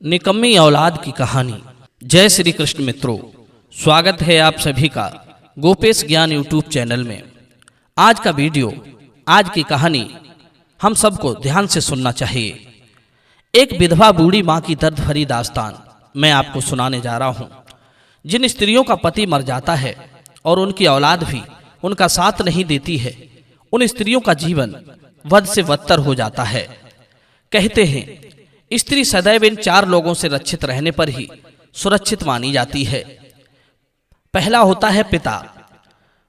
निकम्मी औलाद की कहानी। जय श्री कृष्ण मित्रों, स्वागत है आप सभी का गोपेश ज्ञान यूट्यूब चैनल में। आज का वीडियो, आज की कहानी हम सबको ध्यान से सुनना चाहिए। एक विधवा बूढ़ी माँ की दर्द भरी दास्तान मैं आपको सुनाने जा रहा हूँ। जिन स्त्रियों का पति मर जाता है और उनकी औलाद भी उनका साथ नहीं देती है, उन स्त्रियों का जीवन वध से बदतर हो जाता है। कहते हैं स्त्री सदैव इन चार लोगों से रक्षित रहने पर ही सुरक्षित मानी जाती है। पहला होता है पिता,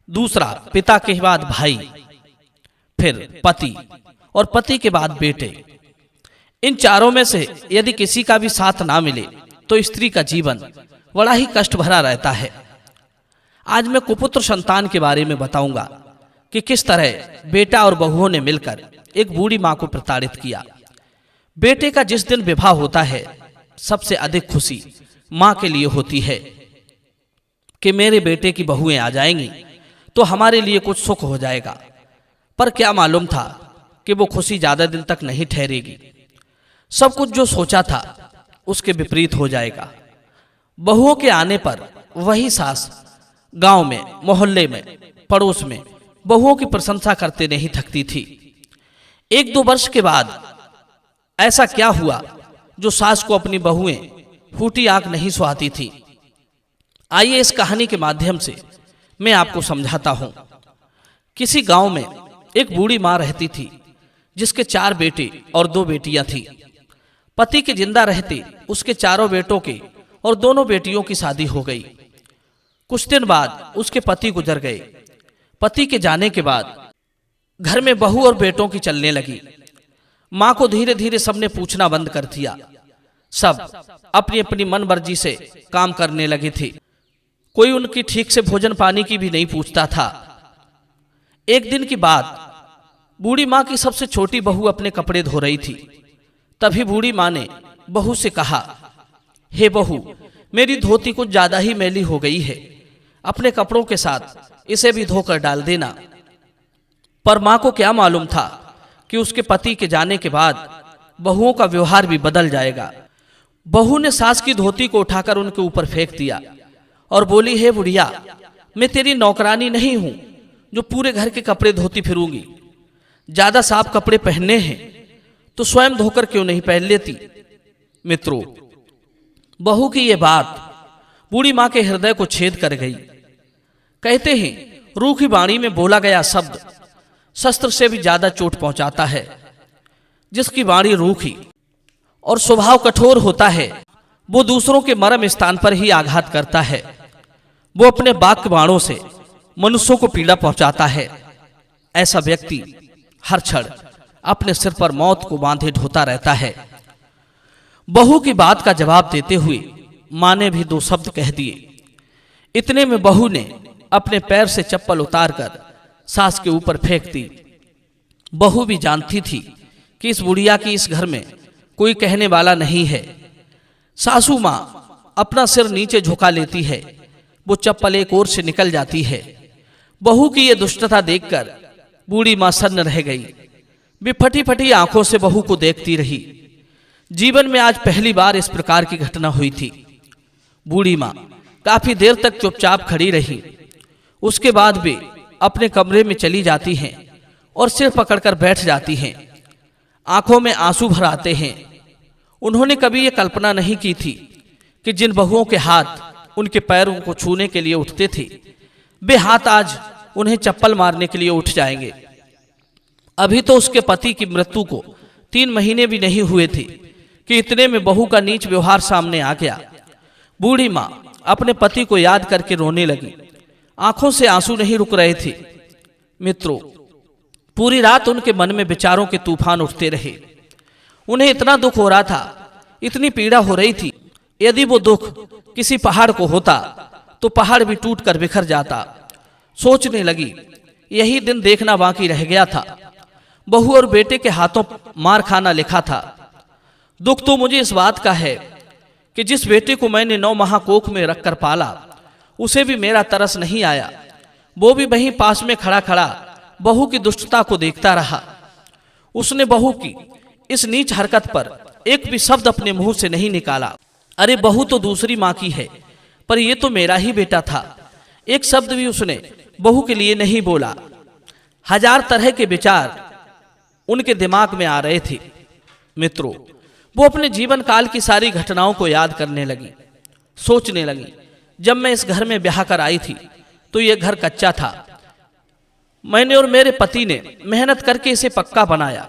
दूसरा पिता के बाद भाई, फिर पति और पति के बाद बेटे। इन चारों में से यदि किसी का भी साथ ना मिले तो स्त्री का जीवन बड़ा ही कष्ट भरा रहता है। आज मैं कुपुत्र संतान के बारे में बताऊंगा कि किस तरह बेटा और बहुओं ने मिलकर एक बूढ़ी मां को प्रताड़ित किया। बेटे का जिस दिन विवाह होता है, सबसे अधिक खुशी मां के लिए होती है कि मेरे बेटे की बहुएं आ जाएंगी तो हमारे लिए कुछ सुख हो जाएगा। पर क्या मालूम था कि वो खुशी ज्यादा दिन तक नहीं ठहरेगी। सब कुछ जो सोचा था उसके विपरीत हो जाएगा। बहुओं के आने पर वही सास गांव में, मोहल्ले में, पड़ोस में बहुओं की प्रशंसा करते नहीं थकती थी। एक दो वर्ष के बाद ऐसा क्या हुआ जो सास को अपनी बहुएं फूटी आंख नहीं सुहाती थी। आइए इस कहानी के माध्यम से मैं आपको समझाता हूं। किसी गांव में एक बूढ़ी मां रहती थी जिसके 4 बेटे और 2 बेटियां थी। पति के जिंदा रहते उसके चारों बेटों के और दोनों बेटियों की शादी हो गई। कुछ दिन बाद उसके पति गुजर गए। पति के जाने के बाद घर में बहू और बेटों की चलने लगी। मां को धीरे धीरे सबने पूछना बंद कर दिया। सब अपनी अपनी मन मर्जी से काम करने लगे थे। कोई उनकी ठीक से भोजन पानी की भी नहीं पूछता था। एक दिन की बात, बूढ़ी मां की सबसे छोटी बहू अपने कपड़े धो रही थी। तभी बूढ़ी मां ने बहू से कहा, हे बहू, मेरी धोती कुछ ज्यादा ही मैली हो गई है, अपने कपड़ों के साथ इसे भी धोकर डाल देना। पर मां को क्या मालूम था कि उसके पति के जाने के बाद बहुओं का व्यवहार भी बदल जाएगा। बहू ने सास की धोती को उठाकर उनके ऊपर फेंक दिया और बोली, हे बुढ़िया, मैं तेरी नौकरानी नहीं हूं जो पूरे घर के कपड़े धोती फिरूंगी। ज्यादा साफ कपड़े पहनने हैं तो स्वयं धोकर क्यों नहीं पहन लेती। मित्रों, बहू की यह बात बूढ़ी मां के हृदय को छेद कर गई। कहते हैं रूखी वाणी में बोला गया शब्द शस्त्र से भी ज्यादा चोट पहुंचाता है। जिसकी वाणी रूखी और स्वभाव कठोर होता है, वो दूसरों के मर्म स्थान पर ही आघात करता है। वो अपने वाक्य बाणों से मनुष्यों को पीड़ा पहुंचाता है। ऐसा व्यक्ति हर क्षण अपने सिर पर मौत को बांधे ढोता रहता है। बहू की बात का जवाब देते हुए मां ने भी 2 शब्द कह दिए। इतने में बहू ने अपने पैर से चप्पल उतारकर सास के ऊपर फेंक दी। बहू भी जानती थी कि इस बुढ़िया की इस घर में कोई कहने वाला नहीं है। सासू मां अपना सिर नीचे झुका लेती है। वो चप्पल एक ओर से निकल जाती है। बहू की ये दुष्टता देखकर बूढ़ी मां सन्न रह गई। वे फटी फटी आंखों से बहू को देखती रही। जीवन में आज पहली बार इस प्रकार की घटना हुई थी। बूढ़ी मां काफी देर तक चुपचाप खड़ी रही। उसके बाद वे अपने कमरे में चली जाती हैं और सिर पकड़कर बैठ जाती हैं। आंखों में आंसू भर आते हैं। उन्होंने कभी ये कल्पना नहीं की थी कि जिन बहुओं के हाथ उनके पैरों को छूने के लिए उठते थे, वे हाथ आज उन्हें चप्पल मारने के लिए उठ जाएंगे। अभी तो उसके पति की मृत्यु को 3 महीने भी नहीं हुए थे कि इतने में बहू का नीच व्यवहार सामने आ गया। बूढ़ी मां अपने पति को याद करके रोने लगी। आंखों से आंसू नहीं रुक रहे थे। मित्रों, पूरी रात उनके मन में विचारों के तूफान उठते रहे। उन्हें इतना दुख हो रहा था, इतनी पीड़ा हो रही थी। यदि वो दुख किसी पहाड़ को होता तो पहाड़ भी टूटकर बिखर जाता। सोचने लगी, यही दिन देखना बाकी रह गया था। बहू और बेटे के हाथों मार खाना लिखा था। दुख तो मुझे इस बात का है कि जिस बेटे को मैंने 9 माह कोख में रखकर पाला, उसे भी मेरा तरस नहीं आया। वो भी वहीं पास में खड़ा खड़ा बहू की दुष्टता को देखता रहा। उसने बहू की इस नीच हरकत पर एक भी शब्द अपने मुंह से नहीं निकाला। अरे बहू तो दूसरी माँ की है, पर ये तो मेरा ही बेटा था। एक शब्द भी उसने बहू के लिए नहीं बोला। हजार तरह के विचार उनके दिमाग में आ रहे थे। मित्रों, वो अपने जीवन काल की सारी घटनाओं को याद करने लगी, सोचने लगी। जब मैं इस घर में ब्याह कर आई थी तो ये घर कच्चा था। मैंने और मेरे पति ने मेहनत करके इसे पक्का बनाया,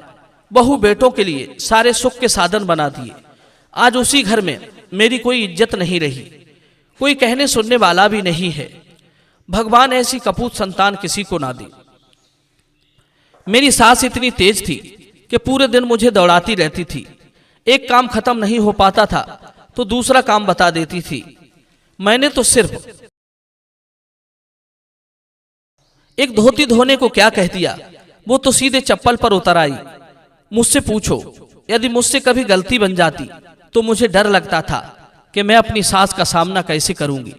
बहू बेटों के लिए सारे सुख के साधन बना दिए। आज उसी घर में मेरी कोई इज्जत नहीं रही, कोई कहने सुनने वाला भी नहीं है। भगवान ऐसी कपूत संतान किसी को ना दे। मेरी सास इतनी तेज थी कि पूरे दिन मुझे दौड़ाती रहती थी। एक काम खत्म नहीं हो पाता था तो दूसरा काम बता देती थी। मैंने तो सिर्फ एक धोती धोने को क्या कह दिया, वो तो सीधे चप्पल पर उतर आई। मुझसे पूछो, यदि मुझसे कभी गलती बन जाती तो मुझे डर लगता था कि मैं अपनी सास का सामना कैसे करूंगी।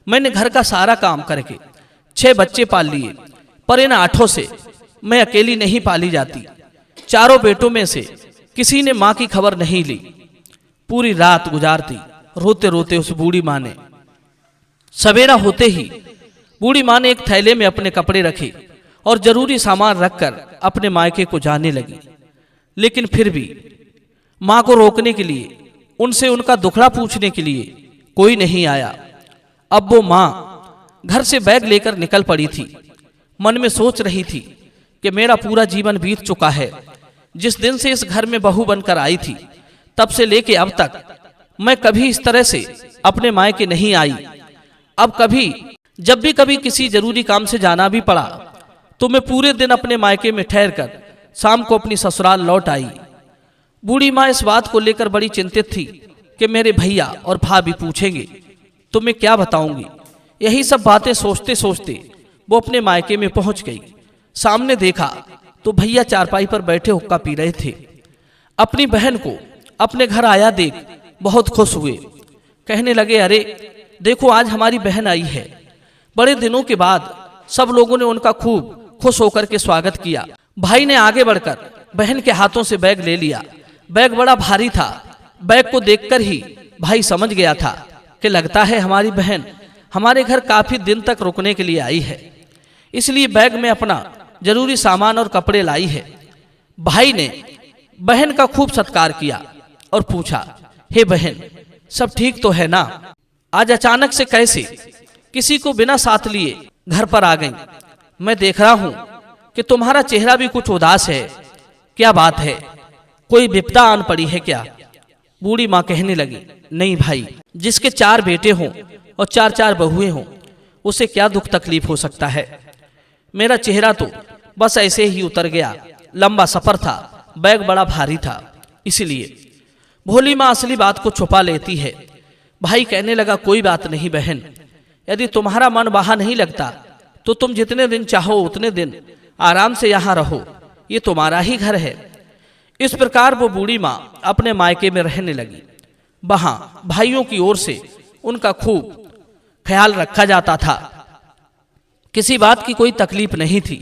मैंने घर का सारा काम करके 6 बच्चे पाल लिए, पर इन 8 से मैं अकेली नहीं पाली जाती। 4 बेटों में से किसी ने माँ की खबर नहीं ली। पूरी रात गुजारती रोते रोते उस बूढ़ी माँ ने। सवेरा होते ही बूढ़ी माँ ने एक थैले में अपने कपड़े रखे और जरूरी सामान रखकर अपने मायके को जाने लगी। लेकिन फिर भी माँ को रोकने के लिए, उनसे उनका दुखड़ा पूछने के लिए कोई नहीं आया। अब वो माँ घर से बैग लेकर निकल पड़ी थी। मन में सोच रही थी कि मेरा पूरा जीवन बीत चुका है। जिस दिन से इस घर में बहू बनकर आई थी तब से लेके अब तक मैं कभी इस तरह से अपने मायके नहीं आई। अब कभी जब भी कभी किसी जरूरी काम से जाना भी पड़ा तो मैं पूरे दिन अपने मायके में ठहर कर शाम को अपनी ससुराल लौट आई। बूढ़ी माँ इस बात को लेकर बड़ी चिंतित थी कि मेरे भैया और भाभी पूछेंगे तो मैं क्या बताऊंगी। यही सब बातें सोचते सोचते वो अपने मायके में पहुंच गई। सामने देखा तो भैया चारपाई पर बैठे हुक्का पी रहे थे। अपनी बहन को अपने घर आया देख बहुत खुश हुए। कहने लगे, अरे देखो आज हमारी बहन आई है। बड़े दिनों के बाद सब लोगों ने उनका खूब खुश होकर के स्वागत किया। भाई ने आगे बढ़कर बहन के हाथों से बैग ले लिया। बैग बड़ा भारी था। बैग को देखकर ही भाई समझ गया था कि लगता है हमारी बहन हमारे घर काफी दिन तक रुकने के लिए आई है, इसलिए बैग में अपना जरूरी सामान और कपड़े लाई है। भाई ने बहन का खूब सत्कार किया और पूछा, हे बहन, सब ठीक तो है ना? आज अचानक से कैसे किसी को बिना साथ लिए घर पर आ गई? मैं देख रहा हूं कि तुम्हारा चेहरा भी कुछ उदास है। क्या बात है, कोई विपदा आन पड़ी है क्या? बूढ़ी माँ कहने लगी, नहीं भाई, जिसके 4 बेटे हों और 4-4 बहुएं हों उसे क्या दुख तकलीफ हो सकता है। मेरा चेहरा तो बस ऐसे ही उतर गया। लंबा सफर था, बैग बड़ा भारी था, इसलिए। भोली माँ असली बात को छुपा लेती है। भाई कहने लगा, कोई बात नहीं बहन, यदि तुम्हारा मन वहां नहीं लगता तो तुम जितने दिन चाहो उतने दिन आराम से यहाँ रहो, ये तुम्हारा ही घर है। इस प्रकार वो बूढ़ी माँ अपने मायके में रहने लगी। वहां भाइयों की ओर से उनका खूब ख्याल रखा जाता था, किसी बात की कोई तकलीफ नहीं थी।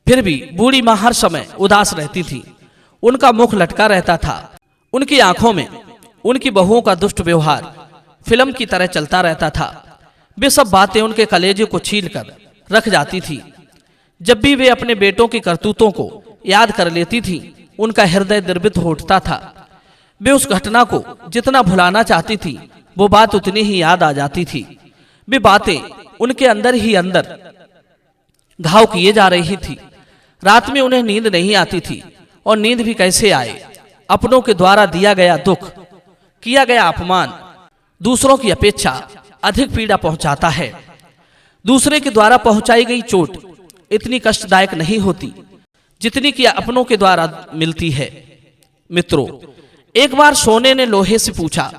फिर भी बूढ़ी माँ हर समय उदास रहती थी। उनका मुख लटका रहता था। उनकी आंखों में उनकी बहुओं का दुष्ट व्यवहार फिल्म की तरह चलता रहता था। वे सब बातें उनके कलेजे को छील कर रख जाती थी। जब भी वे अपने बेटों की करतूतों को याद कर लेती थी, उनका हृदय द्रवित हो उठता था। वे उस घटना को जितना भुलाना चाहती थी, वो बात उतनी ही याद आ जाती थी। वे बातें उनके अंदर ही अंदर घाव किए जा रही थी। रात में उन्हें नींद नहीं आती थी, और नींद भी कैसे आए? अपनों के द्वारा दिया गया दुख, किया गया अपमान दूसरों की अपेक्षा अधिक पीड़ा पहुंचाता है। दूसरे के द्वारा पहुंचाई गई चोट इतनी कष्टदायक नहीं होती जितनी कि अपनों के द्वारा मिलती है। मित्रों, एक बार सोने ने लोहे से पूछा,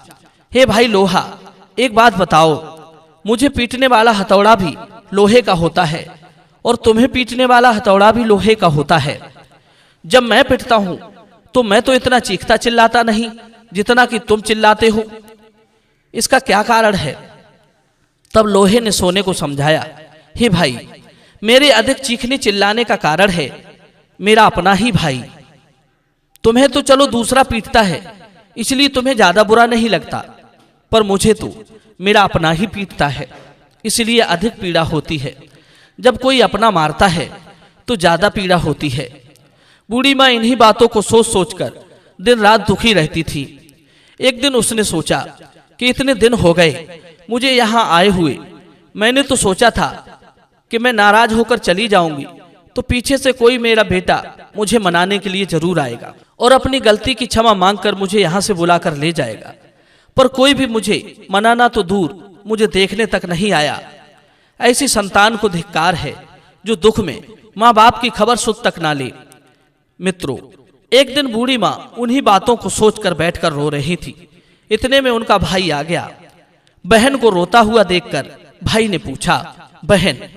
हे भाई लोहा, एक बात बताओ, मुझे पीटने वाला हथौड़ा भी लोहे का होता है और तुम्हें पीटने वाला हथौड़ा भी लोहे का होता है। जब मैं पिटता हूं तो मैं तो इतना चीखता चिल्लाता नहीं जितना कि तुम चिल्लाते हो, इसका क्या कारण है? तब लोहे ने सोने को समझाया, हे भाई, मेरे अधिक चीखने चिल्लाने का कारण है मेरा अपना ही भाई। तुम्हें तो चलो दूसरा पीटता है, इसलिए तुम्हें ज्यादा बुरा नहीं लगता, पर मुझे तो मेरा अपना ही पीटता है, इसलिए अधिक पीड़ा होती है। जब कोई अपना मारता है तो ज्यादा पीड़ा होती है। बूढ़ी माँ इन्हीं बातों को सोच सोचकर दिन रात दुखी रहती थी। एक दिन उसने सोचा कि इतने दिन हो गए मुझे यहाँ आए हुए, मैंने तो सोचा था कि मैं नाराज होकर चली जाऊंगी तो पीछे से कोई मेरा बेटा मुझे मनाने के लिए जरूर आएगा और अपनी गलती की क्षमा मांगकर मुझे यहाँ से बुलाकर ले जाएगा, पर कोई भी मुझे मनाना तो दूर, मुझे देखने तक नहीं आया। ऐसी संतान को धिक्कार है जो दुख में माँ बाप की खबर सुध तक ना ले। मित्रों, एक दिन बूढ़ी माँ उन्हीं बातों को सोचकर बैठकर रो रही थी। इतने में उनका भाई आ गया। बहन को रोता हुआ देखकर भाई ने पूछा, बहन,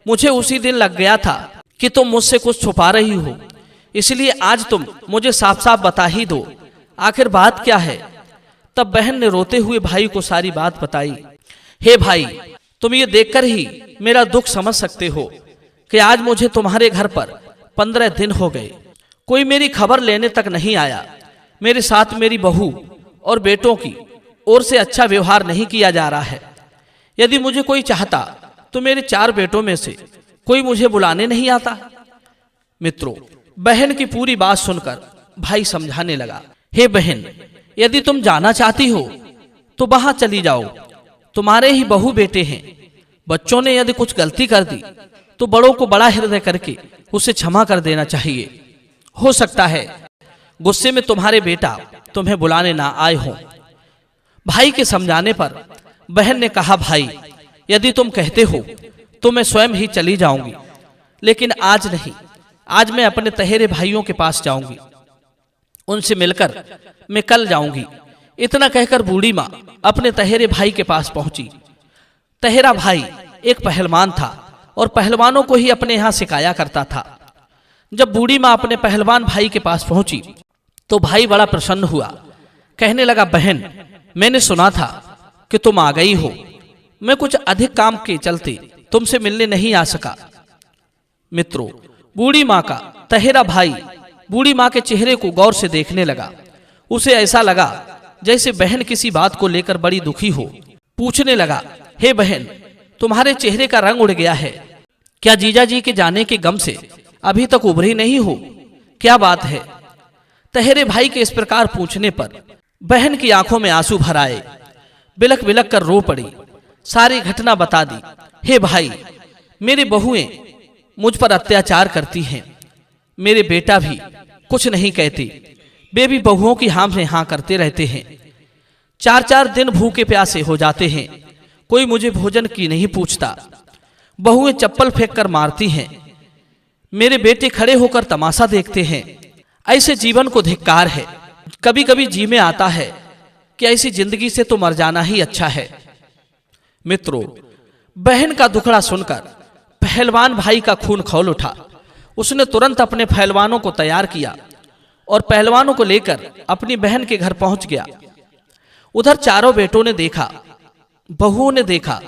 मुझे उसी दिन लग गया था कि तुम मुझसे कुछ छुपा रही हो, इसलिए आज तुम मुझे साफ साफ बता ही दो, आखिर बात क्या है। तब बहन ने रोते हुए भाई को सारी बात बताई। हे भाई, तुम ये देखकर ही मेरा दुख समझ सकते हो कि आज मुझे तुम्हारे घर पर 15 दिन हो गए, कोई मेरी खबर लेने तक नहीं आया। मेरे साथ मेरी बहू और बेटों की ओर से अच्छा व्यवहार नहीं किया जा रहा है। यदि मुझे कोई चाहता तो मेरे 4 बेटों में से कोई मुझे बुलाने नहीं आता। मित्रों, बहन की पूरी बात सुनकर भाई समझाने लगा, हे बहन, यदि तुम जाना चाहती हो तो वहां चली जाओ, तुम्हारे ही बहू बेटे हैं। बच्चों ने यदि कुछ गलती कर दी तो बड़ों को बड़ा हृदय करके उसे क्षमा कर देना चाहिए। हो सकता है गुस्से में तुम्हारे बेटा तुम्हें बुलाने ना आए हों। भाई के समझाने पर बहन ने कहा, भाई, यदि तुम कहते हो तो मैं स्वयं ही चली जाऊंगी, लेकिन आज नहीं, आज मैं अपने तहेरे भाइयों के पास जाऊंगी, उनसे मिलकर मैं कल जाऊंगी। इतना कहकर बूढ़ी माँ अपने तहेरे भाई के पास पहुंची। तहेरा भाई एक पहलवान था और पहलवानों को ही अपने यहाँ सिखाया करता था। जब बूढ़ी माँ अपने पहलवान भाई के पास पहुंची तो भाई बड़ा प्रसन्न हुआ। कहने लगा, बहन, मैंने सुना था कि तुम आ गई हो, मैं कुछ अधिक काम के चलते तुमसे मिलने नहीं आ सका। मित्रों, बूढ़ी माँ का तहेरा भाई बूढ़ी माँ के चेहरे को गौर से देखने लगा। उसे ऐसा लगा जैसे बहन किसी बात को लेकर बड़ी दुखी हो। पूछने लगा, हे बहन, तुम्हारे चेहरे का रंग उड़ गया है, क्या जीजा जी के जाने के गम से अभी तक उभरी नहीं हो? क्या बात है? तहेरे भाई के इस प्रकार पूछने पर बहन की आंखों में आंसू भर आए। बिलक बिलक कर रो पड़ी, सारी घटना बता दी। हे भाई, मेरी बहुएं मुझ पर अत्याचार करती हैं, मेरे बेटा भी कुछ नहीं कहते, वे भी बहुओं की हाँ में हाँ करते रहते हैं। 4-4 दिन भूखे प्यासे हो जाते हैं, कोई मुझे भोजन की नहीं पूछता। बहुएं चप्पल फेंक कर मारती हैं, मेरे बेटे खड़े होकर तमाशा देखते हैं। ऐसे जीवन को धिक्कार है। कभी कभी जी में आता है कि ऐसी जिंदगी से तो मर जाना ही अच्छा है। मित्रों, बहन का दुखड़ा सुनकर पहलवान भाई का खून खौल उठा। उसने तुरंत अपने पहलवानों को तैयार किया और पहलवानों को लेकर अपनी बहन के घर पहुंच गया। उधर चारों बेटों ने देखा, बहुओं ने देखा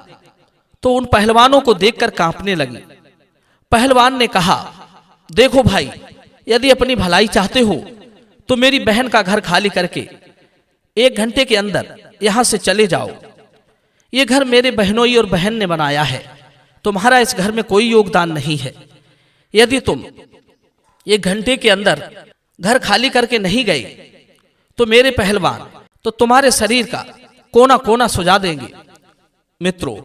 तो उन पहलवानों को देखकर कांपने लगी। पहलवान ने कहा, देखो भाई, यदि अपनी भलाई चाहते हो तो मेरी बहन का घर खाली करके 1 घंटे के अंदर यहां से चले जाओ। ये घर मेरे बहनोई और बहन ने बनाया है, तुम्हारा इस घर में कोई योगदान नहीं है। यदि तुम 1 घंटे के अंदर घर खाली करके नहीं गए तो मेरे पहलवान तो तुम्हारे शरीर का कोना कोना सुझा देंगे। मित्रों,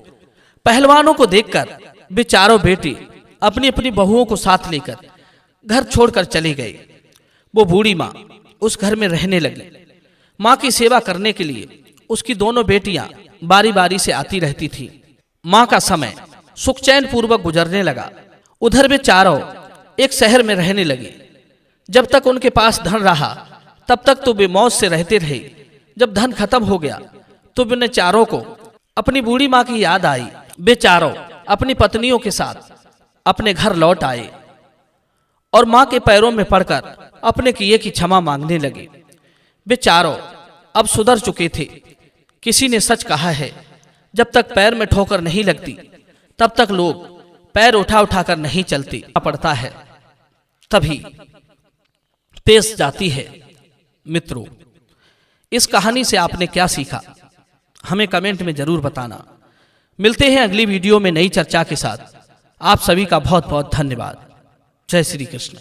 पहलवानों को देखकर वे चारों बेटे अपनी अपनी बहुओं को साथ लेकर घर छोड़कर चले गए। वो बूढ़ी माँ उस घर में रहने लगी। माँ की सेवा करने के लिए उसकी दोनों बेटियां बारी बारी से आती रहती थीं। माँ का समय सुख चैन पूर्वक गुजरने लगा। उधर वे चारों एक शहर में रहने लगे। जब तक उनके पास धन रहा तब तक तो वे मौज से रहते रहे। जब धन खत्म हो गया तो उन्हें चारों को अपनी बूढ़ी माँ की याद आई। वे चारों अपनी पत्नियों के साथ अपने घर लौट आए और माँ के पैरों में पड़कर अपने किए की क्षमा मांगने लगे। वे चारों अब सुधर चुके थे। किसी ने सच कहा है, जब तक पैर में ठोकर नहीं लगती तब तक लोग पैर उठा उठा कर नहीं चलते पड़ता है, तभी पेश जाती है। मित्रों, इस कहानी से आपने क्या सीखा, हमें कमेंट में जरूर बताना। मिलते हैं अगली वीडियो में नई चर्चा के साथ। आप सभी का बहुत बहुत धन्यवाद। जय श्री कृष्ण।